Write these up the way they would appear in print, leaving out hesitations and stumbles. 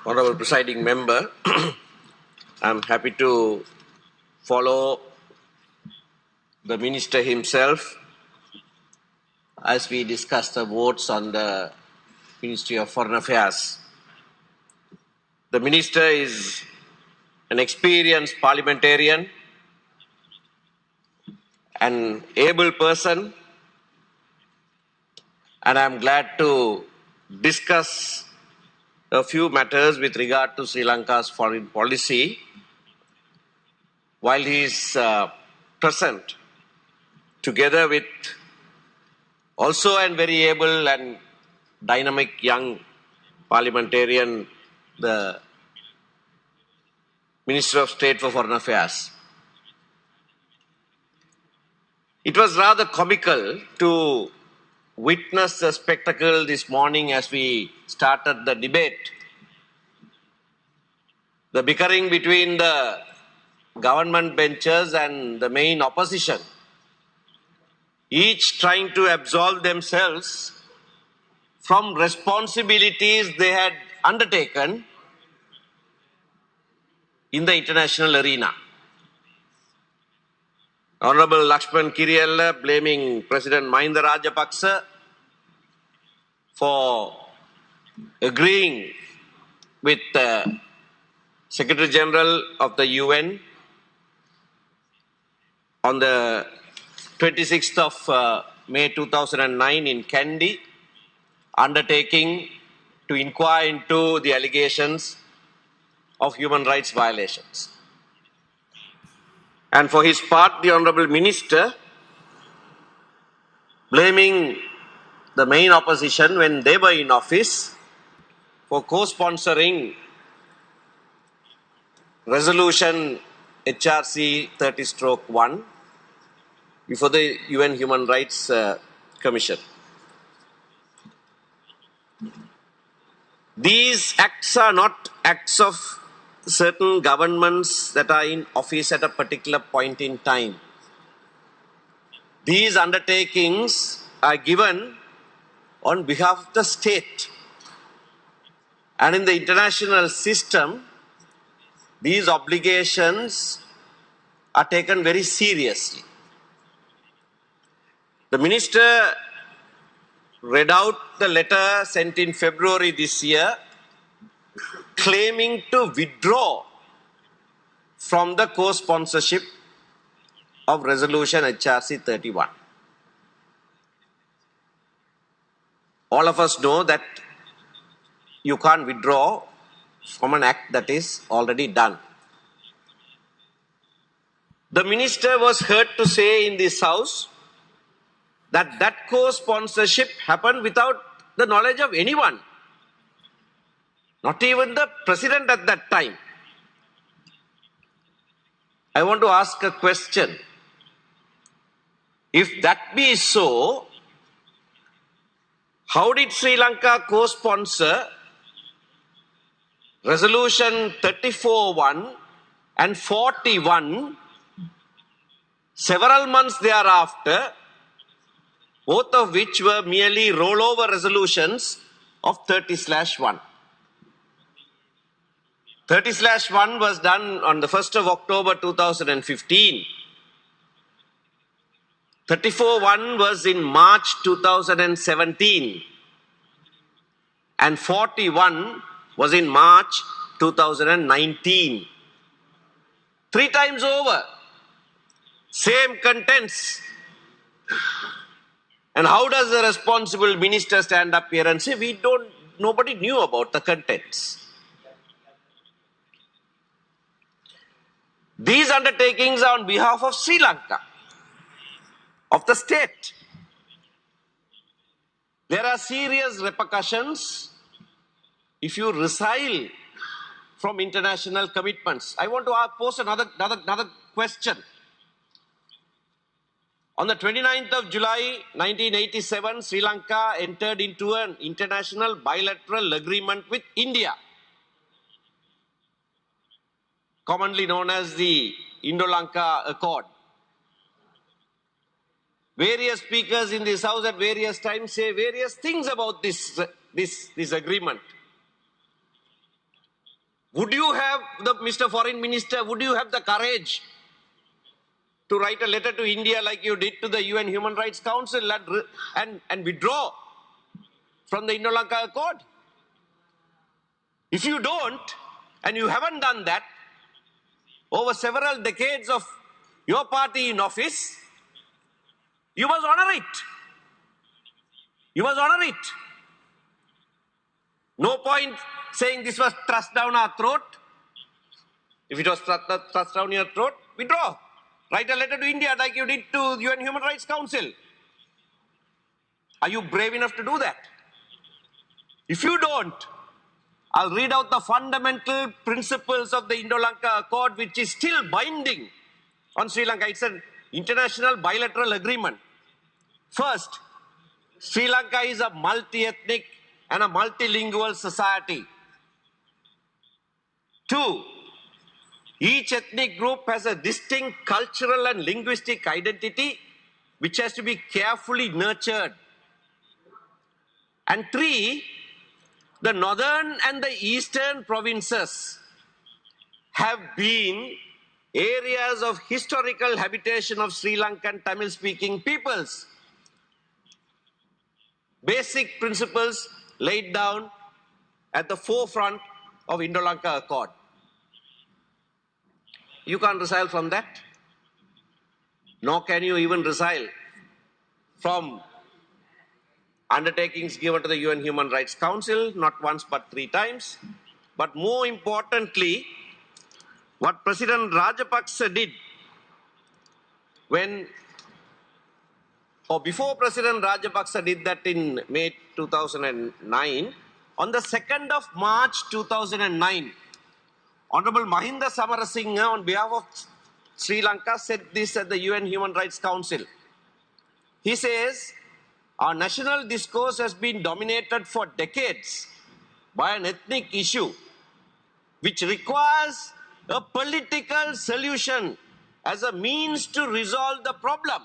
Honorable Presiding Member, I'm happy to follow the Minister himself as we discuss the votes on the Ministry of Foreign Affairs. The Minister is an experienced parliamentarian, an able person, and I'm glad to discuss a few matters with regard to Sri Lanka's foreign policy while he is present, together with also a very able and dynamic young parliamentarian, the Minister of State for Foreign Affairs. It was rather comical to witness the spectacle this morning as we started the debate. The bickering between the government benches and the main opposition, each trying to absolve themselves from responsibilities they had undertaken in the international arena. Honorable Lakshman Kiriyella blaming President Mahinda Rajapaksa for agreeing with the Secretary General of the UN on the 26th of May 2009 in Kandy, undertaking to inquire into the allegations of human rights violations. And for his part, the Honorable Minister blaming the main opposition when they were in office for co-sponsoring resolution HRC 30/1 before the UN Human Rights Commission. These acts are not acts of certain governments that are in office at a particular point in time. These undertakings are given on behalf of the state. And in the international system, these obligations are taken very seriously. The minister read out the letter sent in February this year, claiming to withdraw from the co-sponsorship of resolution HRC 31. All of us know that you can't withdraw from an act that is already done. The minister was heard to say in this house that that co-sponsorship happened without the knowledge of anyone, not even the president at that time. I want to ask a question. If that be so, how did Sri Lanka co-sponsor resolution 34/1 and 41 several months thereafter, both of which were merely rollover resolutions of 30/1. 30/1 was done on the 1st of October 2015. 34/1 was in March 2017. And 41 was in March 2019. 3 times over. Same contents. And how does the responsible minister stand up here and say, nobody knew about the contents? These undertakings are on behalf of Sri Lanka, of the state. There are serious repercussions if you resile from international commitments. I want to pose another question. On the 29th of July 1987, Sri Lanka entered into an international bilateral agreement with India, commonly known as the Indo-Lanka Accord. Various speakers in this house at various times say various things about this agreement. Would you have, Mr. Foreign Minister, would you have the courage to write a letter to India like you did to the UN Human Rights Council and withdraw from the Indo-Lanka Accord? If you don't, and you haven't done that, over several decades of your party in office, you must honor it. You must honor it. No point saying this was thrust down our throat. If it was thrust down your throat, withdraw. Write a letter to India like you did to UN Human Rights Council. Are you brave enough to do that? If you don't, I'll read out the fundamental principles of the Indo-Lanka Accord, which is still binding on Sri Lanka. It's an international bilateral agreement. First, Sri Lanka is a multi-ethnic and a multilingual society. Two, each ethnic group has a distinct cultural and linguistic identity which has to be carefully nurtured. And three, the northern and the eastern provinces have been areas of historical habitation of Sri Lankan Tamil-speaking peoples. Basic principles laid down at the forefront of Indo-Lanka Accord. You can't resile from that. Nor can you even resile from undertakings given to the UN Human Rights Council, not once but 3 times. But more importantly, what President Rajapaksa did before President Rajapaksa did that in May 2009, on the 2nd of March 2009, Honorable Mahinda Samarasinghe, on behalf of Sri Lanka, said this at the UN Human Rights Council. He says, our national discourse has been dominated for decades by an ethnic issue which requires a political solution as a means to resolve the problem.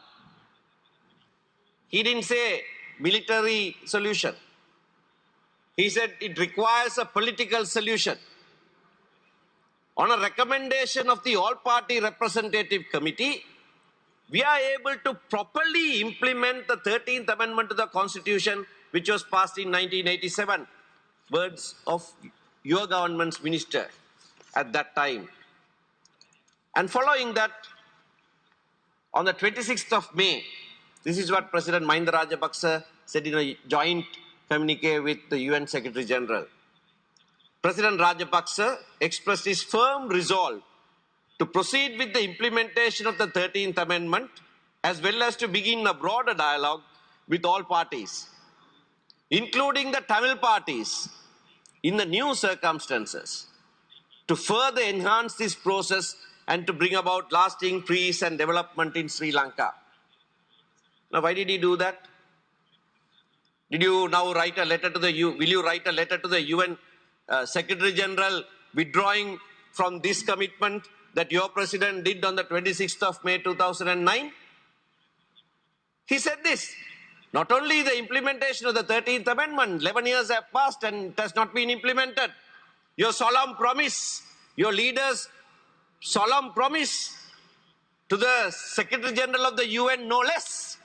He didn't say military solution. He said it requires a political solution. On a recommendation of the All-Party Representative Committee, we are able to properly implement the 13th Amendment to the Constitution, which was passed in 1987. Words of your government's minister at that time. And following that, on the 26th of May, this is what President Mahinda Rajapaksa said in a joint communique with the UN Secretary General. President Rajapaksa expressed his firm resolve to proceed with the implementation of the 13th Amendment, as well as to begin a broader dialogue with all parties, including the Tamil parties, in the new circumstances, to further enhance this process and to bring about lasting peace and development in Sri Lanka. Now, why did he do that? Did you now write a letter to will you write a letter to the UN Secretary General withdrawing from this commitment that your president did on the 26th of May 2009? He said this, not only the implementation of the 13th Amendment, 11 years have passed and it has not been implemented. Your solemn promise, your leaders' solemn promise to the Secretary General of the UN, no less.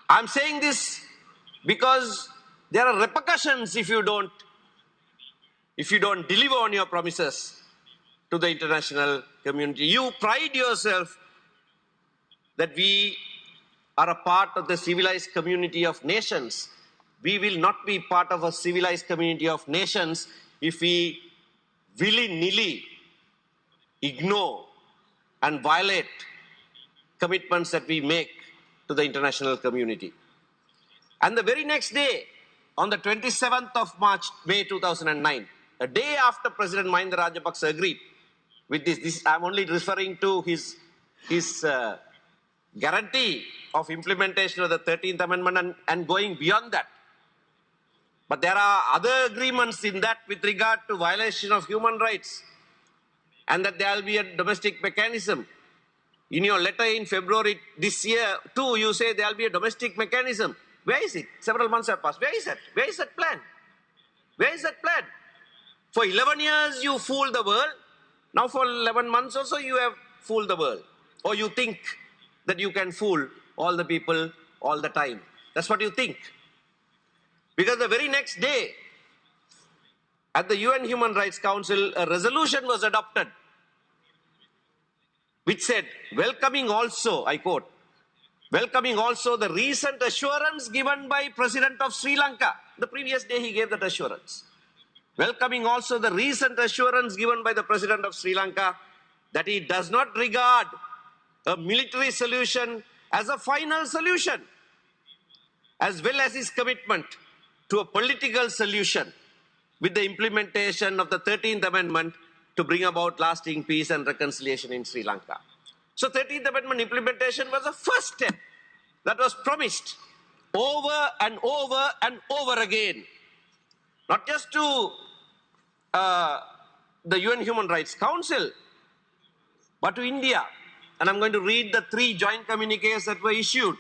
I'm saying this because there are repercussions if you don't deliver on your promises to the international community. You pride yourself that we are a part of the civilized community of nations. We will not be part of a civilized community of nations if we willy-nilly ignore and violate commitments that we make to the international community. And the very next day, on the 27th of May 2009, a day after President Mahinda Rajapaksa agreed with this, I'm only referring to his guarantee of implementation of the 13th Amendment and going beyond that. But there are other agreements in that with regard to violation of human rights, and that there will be a domestic mechanism. In your letter in February this year, too, you say there will be a domestic mechanism. Where is it? Several months have passed. Where is it? Where is that plan? Where is that plan? For 11 years you fooled the world. Now for 11 months also you have fooled the world. Or you think that you can fool all the people all the time. That's what you think. Because the very next day, at the UN Human Rights Council, a resolution was adopted which said, welcoming also, I quote, welcoming also the recent assurance given by President of Sri Lanka. The previous day he gave that assurance. Welcoming also the recent assurance given by the President of Sri Lanka that he does not regard a military solution as a final solution, as well as his commitment to a political solution with the implementation of the 13th Amendment to bring about lasting peace and reconciliation in Sri Lanka. So 13th Amendment implementation was the first step that was promised over and over and over again, not just to the UN Human Rights Council, but to India. And I'm going to read the 3 joint communiques that were issued.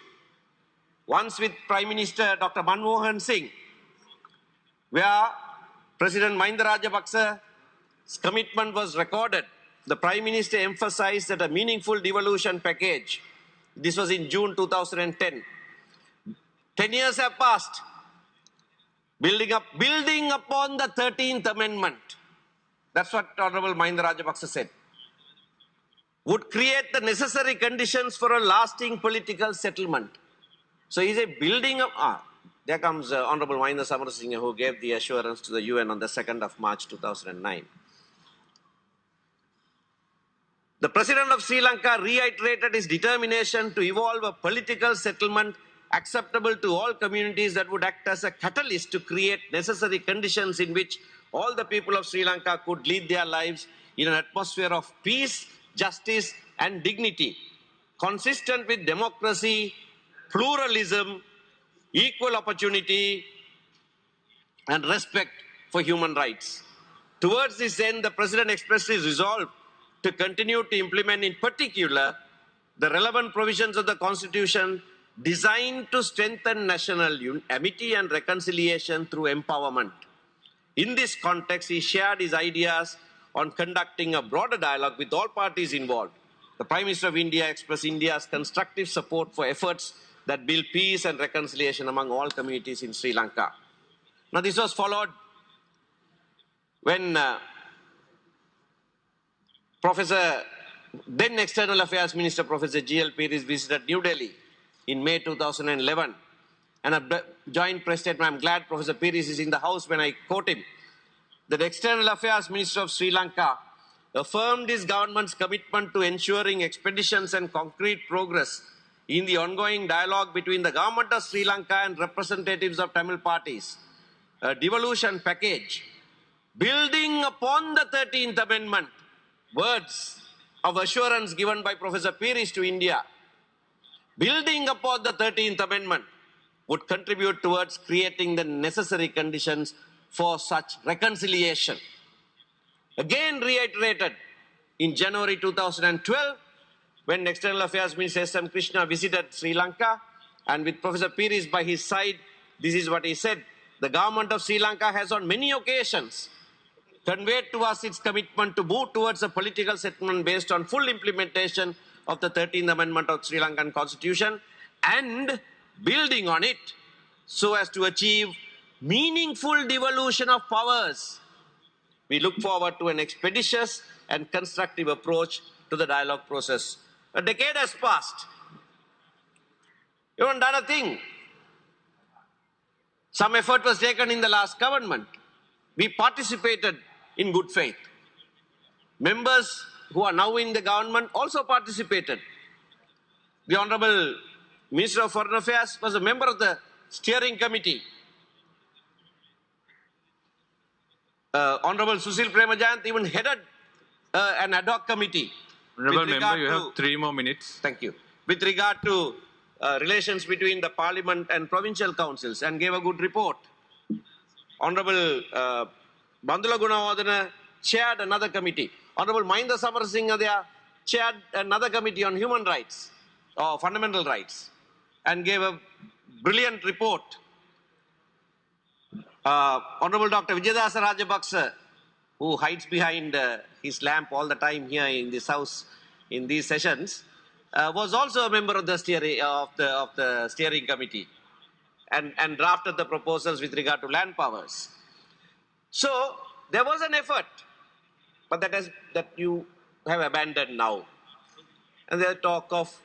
Once with Prime Minister Dr. Manmohan Singh, where President Mahinda Rajapaksa's commitment was recorded. The Prime Minister emphasized that a meaningful devolution package, this was in June 2010. 10 years have passed. Building upon the 13th Amendment, that's what Honorable Mahinda Rajapaksa said, would create the necessary conditions for a lasting political settlement. So he said building up, there comes Honorable Mahinda Samarasinghe, who gave the assurance to the UN on the 2nd of March 2009. The President of Sri Lanka reiterated his determination to evolve a political settlement acceptable to all communities that would act as a catalyst to create necessary conditions in which all the people of Sri Lanka could lead their lives in an atmosphere of peace, justice and dignity, consistent with democracy, pluralism, equal opportunity and respect for human rights. Towards this end, the President expressed his resolve to continue to implement in particular the relevant provisions of the Constitution designed to strengthen national amity and reconciliation through empowerment. In this context, he shared his ideas on conducting a broader dialogue with all parties involved. The Prime Minister of India expressed India's constructive support for efforts that build peace and reconciliation among all communities in Sri Lanka. Now, this was followed when then External Affairs Minister Professor G.L. Peiris visited New Delhi in May 2011. And a joint press statement, I'm glad Professor Peiris is in the house when I quote him, that the External Affairs Minister of Sri Lanka affirmed his government's commitment to ensuring expeditions and concrete progress in the ongoing dialogue between the government of Sri Lanka and representatives of Tamil parties. A devolution package building upon the 13th Amendment, words of assurance given by Professor Peiris to India, building upon the 13th Amendment would contribute towards creating the necessary conditions for such reconciliation. Again reiterated in January 2012, when External Affairs Minister S.M. Krishna visited Sri Lanka, and with Professor Peiris by his side, this is what he said: the government of Sri Lanka has on many occasions conveyed to us its commitment to move towards a political settlement based on full implementation of the 13th Amendment of Sri Lankan Constitution and building on it so as to achieve meaningful devolution of powers. We look forward to an expeditious and constructive approach to the dialogue process. A decade has passed. You haven't done a thing. Some effort was taken in the last government. We participated in good faith. Members who are now in the government also participated. The Honorable Minister of Foreign Affairs was a member of the steering committee. Honorable Susil Premajayant even headed an ad hoc committee. Honorable Member, you have 3 more minutes. Thank you. With regard to relations between the Parliament and provincial councils, and gave a good report. Honorable Bandula Gunawardena chaired another committee. Honorable Mahinda Samarasinghe chaired another committee on human rights, or fundamental rights, and gave a brilliant report. Honorable Dr. Vijayadasa Rajapaksa, who hides behind his lamp all the time here in this house in these sessions, was also a member of the steering committee and drafted the proposals with regard to land powers. So there was an effort, but that you have abandoned now. And there's talk of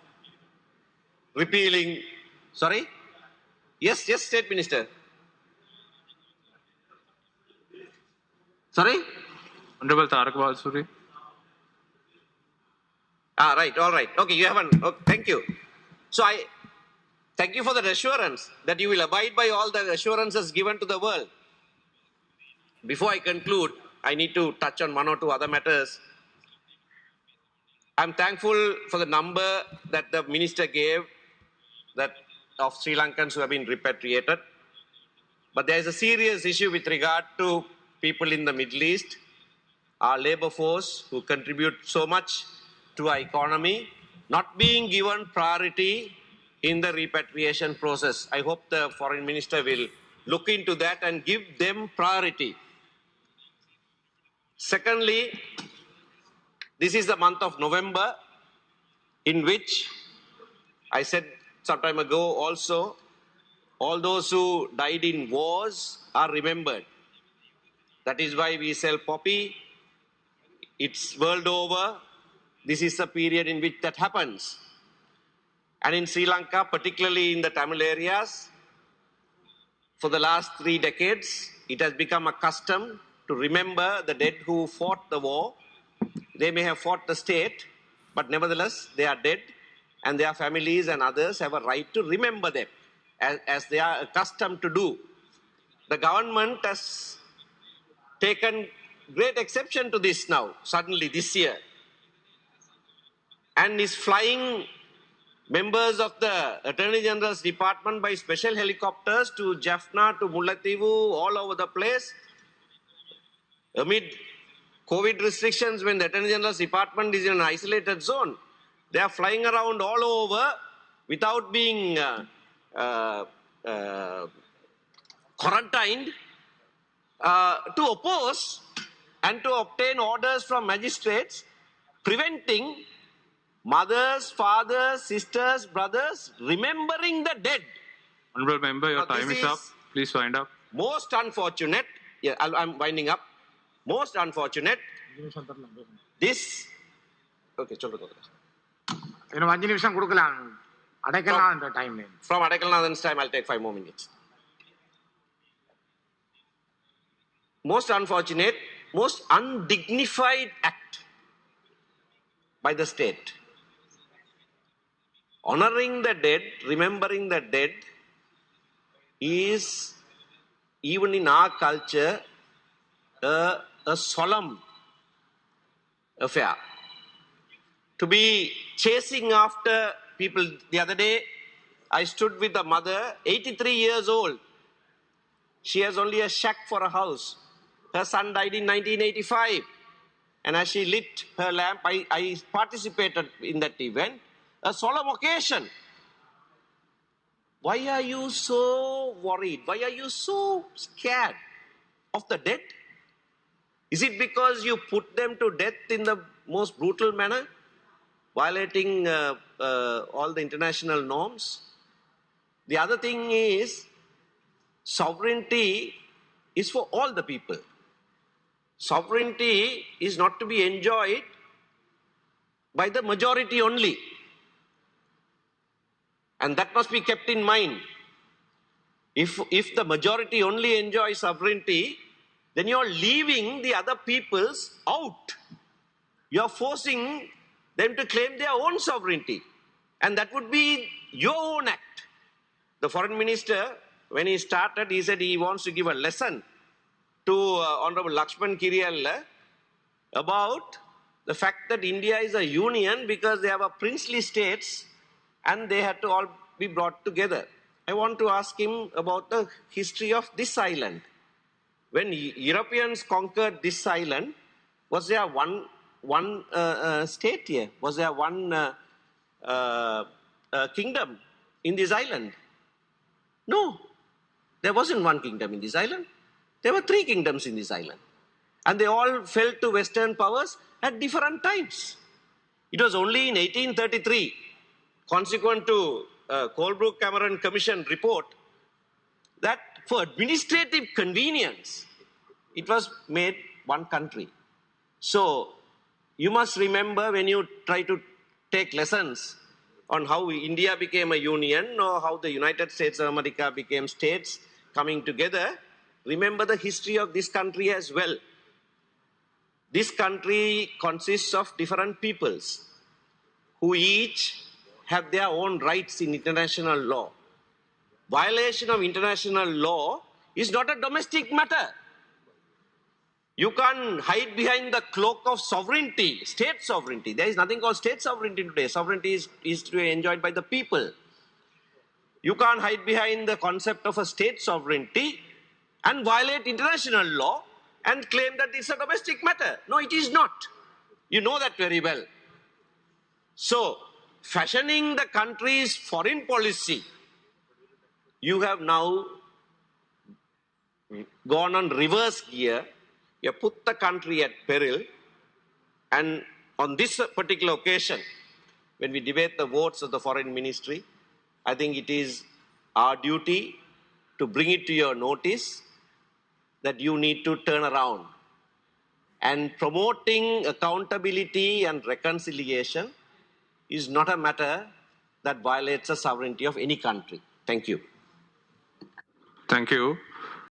repealing. Sorry? Yes, State Minister. Sorry? Honorable Tarak Balsuri. Right, all right. Okay, you haven't. Okay, thank you. So I thank you for the assurance that you will abide by all the assurances given to the world. Before I conclude, I need to touch on one or two other matters. I'm thankful for the number that the minister gave that of Sri Lankans who have been repatriated. But there is a serious issue with regard to people in the Middle East, our labor force who contribute so much to our economy, not being given priority in the repatriation process. I hope the foreign minister will look into that and give them priority. Secondly, this is the month of November, in which I said some time ago also, all those who died in wars are remembered. That is why we sell poppy. It's world over. This is the period in which that happens. And in Sri Lanka, particularly in the Tamil areas, for the last 3 decades, it has become a custom to remember the dead who fought the war. They may have fought the state, but nevertheless, they are dead, and their families and others have a right to remember them, as they are accustomed to do. The government has taken great exception to this now, suddenly this year, and is flying members of the Attorney General's Department by special helicopters to Jaffna, to Mullaitivu, all over the place. Amid COVID restrictions, when the Attorney General's Department is in an isolated zone, they are flying around all over without being quarantined to oppose and to obtain orders from magistrates preventing mothers, fathers, sisters, brothers remembering the dead. Honorable member, your Now, time is up. Please wind up. Most unfortunate. Yeah, I'm winding up. Most unfortunate. This. Okay, இன்னும் 5 நிமிஷம் கொடுக்கலாம். அடைக்கலாம் அந்த time. From Adaikalnathan's time, I'll take 5 more minutes. Most unfortunate, most undignified act by the state. Honoring the dead, remembering the dead is, even in our culture, a solemn affair. To be chasing after people. The other day, I stood with a mother, 83 years old. She has only a shack for a house. Her son died in 1985. And as she lit her lamp, I participated in that event. A solemn occasion. Why are you so worried? Why are you so scared of the dead? Is it because you put them to death in the most brutal manner, violating all the international norms? The other thing is, sovereignty is for all the people. Sovereignty is not to be enjoyed by the majority only. And that must be kept in mind. If the majority only enjoys sovereignty, then you're leaving the other peoples out. You're forcing them to claim their own sovereignty. And that would be your own act. The foreign minister, when he started, he said he wants to give a lesson to Honorable Lakshman Kiriyalla about the fact that India is a union because they have a princely states and they had to all be brought together. I want to ask him about the history of this island. When Europeans conquered this island, was there one state here? Was there one kingdom in this island? No, there wasn't one kingdom in this island. There were 3 kingdoms in this island. And they all fell to Western powers at different times. It was only in 1833, consequent to Colebrook-Cameron Commission report, that for administrative convenience, it was made one country. So, you must remember when you try to take lessons on how India became a union or how the United States of America became states coming together, remember the history of this country as well. This country consists of different peoples who each have their own rights in international law. Violation of international law is not a domestic matter. You can't hide behind the cloak of sovereignty, state sovereignty. There is nothing called state sovereignty today. Sovereignty is to be enjoyed by the people. You can't hide behind the concept of a state sovereignty and violate international law and claim that it's a domestic matter. No, it is not. You know that very well. So, fashioning the country's foreign policy, you have now gone on reverse gear. You put the country at peril. And on this particular occasion, when we debate the votes of the foreign ministry, I think it is our duty to bring it to your notice that you need to turn around. And promoting accountability and reconciliation is not a matter that violates the sovereignty of any country. Thank you. Thank you.